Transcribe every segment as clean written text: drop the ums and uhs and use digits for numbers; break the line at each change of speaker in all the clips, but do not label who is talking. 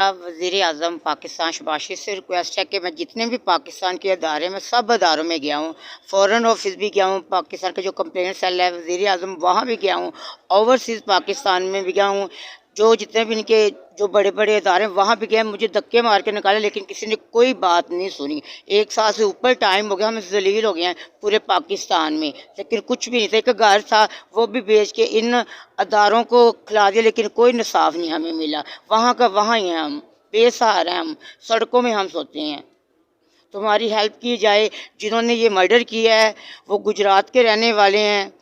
वज़ीर आज़म पाकिस्तान शहबाज शरीफ से रिक्वेस्ट है कि मैं जितने भी पाकिस्तान के अदारे में सब अदारों में गया हूँ, फ़ॉरेन ऑफिस भी गया हूँ, पाकिस्तान का जो कंप्लेंट सेल है वज़ीर आज़म वहाँ भी गया हूँ, ओवरसीज़ पाकिस्तान में भी गया हूँ, जो जितने भी इनके जो बड़े बड़े अदारे हैं वहाँ भी गए, मुझे धक्के मार के निकाले लेकिन किसी ने कोई बात नहीं सुनी। 1 साल से ऊपर टाइम हो गया, हम जलील हो गए हैं पूरे पाकिस्तान में, लेकिन कुछ भी नहीं था। एक घर था वो भी बेच के इन अदारों को खिला दिया, लेकिन कोई इंसाफ नहीं हमें मिला। वहाँ का वहाँ ही हैं हम, बेसहारा हैं हम, सड़कों में हम सोते हैं। तो हमारी हेल्प की जाए। जिन्होंने ये मर्डर किया है वो गुजरात के रहने वाले हैं,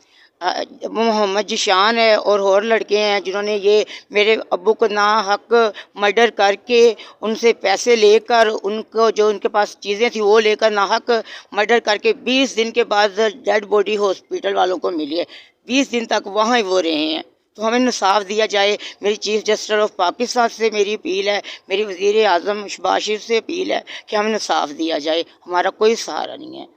मोहम्मद जिशान है और लड़के हैं जिन्होंने ये मेरे अब्बू को ना हक मर्डर करके उनसे पैसे लेकर, उनको जो उनके पास चीज़ें थी वो लेकर ना हक मर्डर करके 20 दिन के बाद डेड बॉडी हॉस्पिटल वालों को मिली है। 20 दिन तक वहाँ ही वो रहे हैं। तो हमें इंसाफ दिया जाए। मेरी चीफ जस्टिस ऑफ पाकिस्तान से मेरी अपील है, मेरी वज़ीर आज़म शहबाज शरीफ से अपील है कि हमें इंसाफ दिया जाए। हमारा कोई सहारा नहीं है।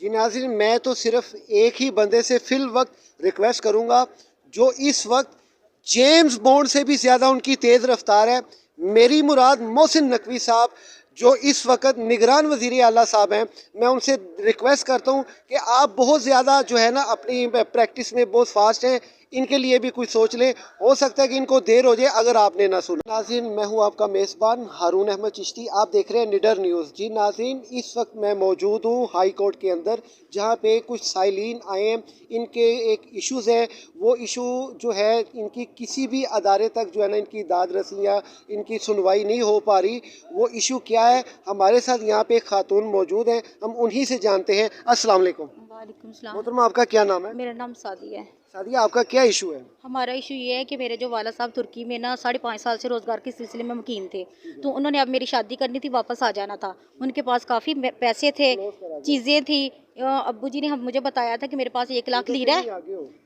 जी नाज़रीन, मैं तो सिर्फ एक ही बंदे से फिल वक्त रिक्वेस्ट करूंगा जो इस वक्त जेम्स बॉन्ड से भी ज़्यादा उनकी तेज़ रफ्तार है। मेरी मुराद मोहसिन नकवी साहब जो इस वक्त निगरान वज़ीर आला साहब हैं, मैं उनसे रिक्वेस्ट करता हूं कि आप बहुत ज़्यादा जो है ना अपनी प्रैक्टिस में बहुत फास्ट हैं, इनके लिए भी कुछ सोच लें। हो सकता है कि इनको देर हो जाए अगर आपने ना सुना। नाज़रीन, मैं हूं आपका मेज़बान हारून अहमद चिश्ती, आप देख रहे हैं निडर न्यूज़। जी नाज़रीन, इस वक्त मैं मौजूद हूं हाई कोर्ट के अंदर, जहां पे कुछ साइलिन आए हैं। इनके एक इश्यूज़ है, वो इशू जो है इनकी किसी भी अदारे तक जो है ना इनकी दाद रसी या इनकी सुनवाई नहीं हो पा रही। वो इशू क्या है, हमारे साथ यहाँ पे एक खातून मौजूद हैं, हम उन्हीं से जानते हैं। अस्सलाम वालेकुम।
वालेकुम सलाम।
मोहतरमा, आपका क्या नाम है?
मेरा नाम सादिया है।
सादिया, आपका क्या इशू है?
हमारा इशू ये है कि मेरे जो वाला साहब तुर्की में ना 5.5 साल से रोज़गार के सिलसिले में मुकीम थे, तो उन्होंने अब मेरी शादी करनी थी, वापस आ जाना था। उनके पास काफ़ी पैसे थे, चीज़ें थी। अब्बू जी ने मुझे बताया था कि मेरे पास 1 लाख लीरा है,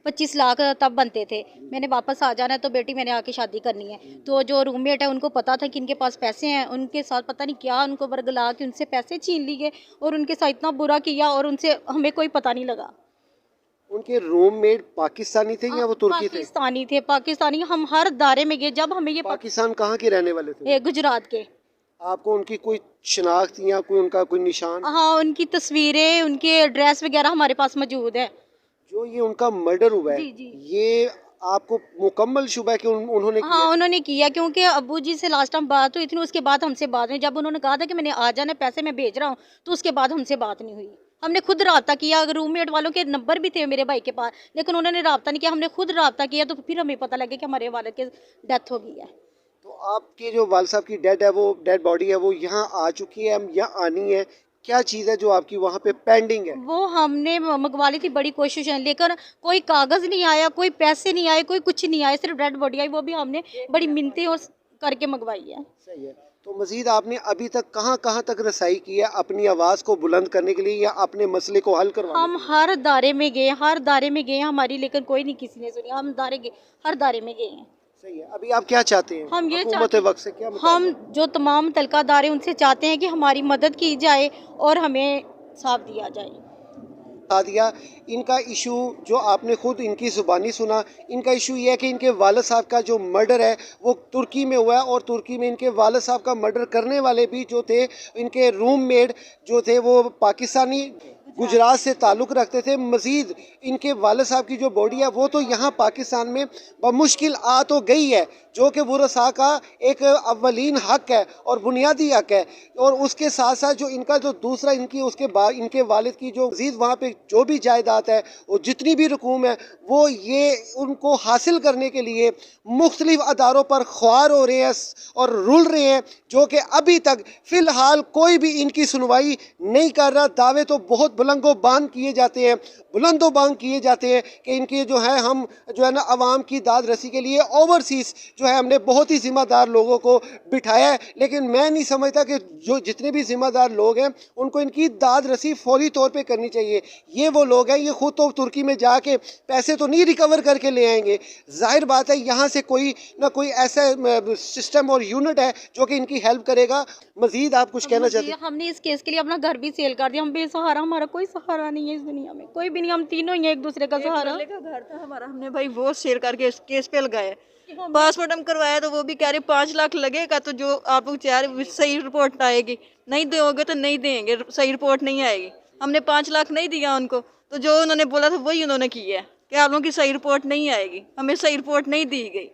25 लाख तब बनते थे। मैंने वापस आ जाना है, तो बेटी मैंने आके शादी करनी है। तो जो रूममेट है उनको पता था कि इनके पास पैसे हैं, उनके साथ पता नहीं क्या उनको बरगला के उनसे पैसे छीन लिए और उनके साथ इतना बुरा किया और उनसे हमें कोई पता नहीं लगा।
उनके रूममेट पाकिस्तानी थे या वो तुर्की थे?
पाकिस्तानी थे, पाकिस्तानी। हम हर दायरे में गए, जब हमें ये
पाकिस्तान कहाँ के रहने वाले थे?
गुजरात के।
आपको उनकी कोई शिनाख्त या कोई उनका कोई निशान?
हाँ, उनकी तस्वीरें, उनके एड्रेस वगैरह हमारे पास मौजूद है।
जो ये उनका मर्डर हुआ है,
जी जी,
ये आपको मुकम्मल शुबा है कि उन्होंने किया?
हाँ उन्होंने किया, क्योंकि अब्बू जी से लास्ट टाइम बात हुई थी, उसके बाद हमसे बात हुई। जब उन्होंने कहा था कि मैंने आ जाना, पैसे मैं भेज रहा हूँ, तो उसके बाद हमसे बात नहीं हुई। हमने खुद राब्ता किया, अगर रूममेट वालों के नंबर भी थे मेरे भाई के पास, लेकिन उन्होंने राब्ता नहीं किया। हमने खुद राब्ता किया, तो फिर हमें पता लगे कि हमारे वालिद की डेथ हो गई है।
तो आपके जो वाल साहब की डेड है, वो डेड बॉडी है, वो यहाँ आ चुकी है या आनी है? क्या चीज़ है जो आपकी वहाँ पे पेंडिंग है?
वो हमने मंगवा ली थी, बड़ी कोशिश है, लेकिन कोई कागज नहीं आया, कोई पैसे नहीं आए, कोई कुछ नहीं आया, सिर्फ डेड बॉडी आई। वो भी हमने बड़ी मिन्नतें और करके मंगवाई है।
सही है। तो मजीद आपने अभी तक कहाँ कहाँ तक रसाई की है अपनी आवाज़ को बुलंद करने के लिए या अपने मसले को हल करवाने
हम
के लिए?
हर दायरे में गए, हर दायरे में गए हमारी, लेकिन कोई नहीं, किसी ने सुनी। हम हर दायरे में गए हैं।
सही है। अभी आप क्या चाहते हैं?
हम ये
हुकूमत वक्त से क्या
हम जो तमाम मुतल्लिका अदारे उनसे चाहते हैं कि हमारी मदद की जाए और हमें साफ दिया जाए।
बता दिया। इनका इशू जो आपने खुद इनकी ज़ुबानी सुना, इनका इशू ये है कि इनके वालिद साहब का जो मर्डर है वो तुर्की में हुआ है और तुर्की में इनके वालिद साहब का मर्डर करने वाले भी जो थे, इनके रूममेट जो थे वो पाकिस्तानी गुजरात से ताल्लुक़ रखते थे। मज़ीद इनके वालिद साहब की जो बॉडी है वो तो यहाँ पाकिस्तान में बमुश्किल आ तो गई है, जो कि वरसा का एक अव्वलीन हक है और बुनियादी हक है। और उसके साथ साथ जो इनका जो दूसरा इनके वालिद की जो मज़ीद वहाँ पे जो भी जायदाद है, वो जितनी भी रकूम है, वो ये उनको हासिल करने के लिए मुख्तलिफ अदारों पर ख्वार हो रहे हैं और रुल रहे हैं, जो कि अभी तक फ़िलहाल कोई भी इनकी सुनवाई नहीं कर रहा। दावे तो बहुत बुलंदोबान किए जाते हैं, बुलंदोबान किए जाते हैं कि इनके जो है हम जो है ना आवाम की दाद रसी के लिए ओवरसीज़ जो है हमने बहुत ही ज़िम्मेदार लोगों को बिठाया है। लेकिन मैं नहीं समझता कि जो जितने भी ज़िम्मेदार लोग हैं उनको इनकी दाद रसी फौरी तौर पे करनी चाहिए। ये वो लोग हैं, ये खुद तो तुर्की में जाके पैसे तो नहीं रिकवर करके ले आएंगे। जाहिर बात है यहाँ से कोई ना कोई ऐसा सिस्टम और यूनिट है जो कि इनकी हेल्प करेगा। मज़ीद आप कुछ कहना चाहते हैं?
हमने इस केस के लिए अपना घर भी सेल कर दिया। हम बेसहारा, हमारा कोई सहारा नहीं है इस दुनिया में, कोई भी नहीं। हम तीनों ही हैं एक दूसरे का सहारा।
का घर था हमारा, हमने भाई वो सेल करके इस केस पे लगाया। पासपोर्ट हम करवाया तो वो भी कह रहे 5 लाख लगेगा, तो जो आप लोग चाह रहे सही रिपोर्ट आएगी, नहीं दोगे तो नहीं देंगे, सही रिपोर्ट नहीं आएगी। हमने 5 लाख नहीं दिया उनको, तो जो उन्होंने बोला था वही उन्होंने किया है कि आप लोगों की सही रिपोर्ट नहीं आएगी, हमें सही रिपोर्ट नहीं दी गई।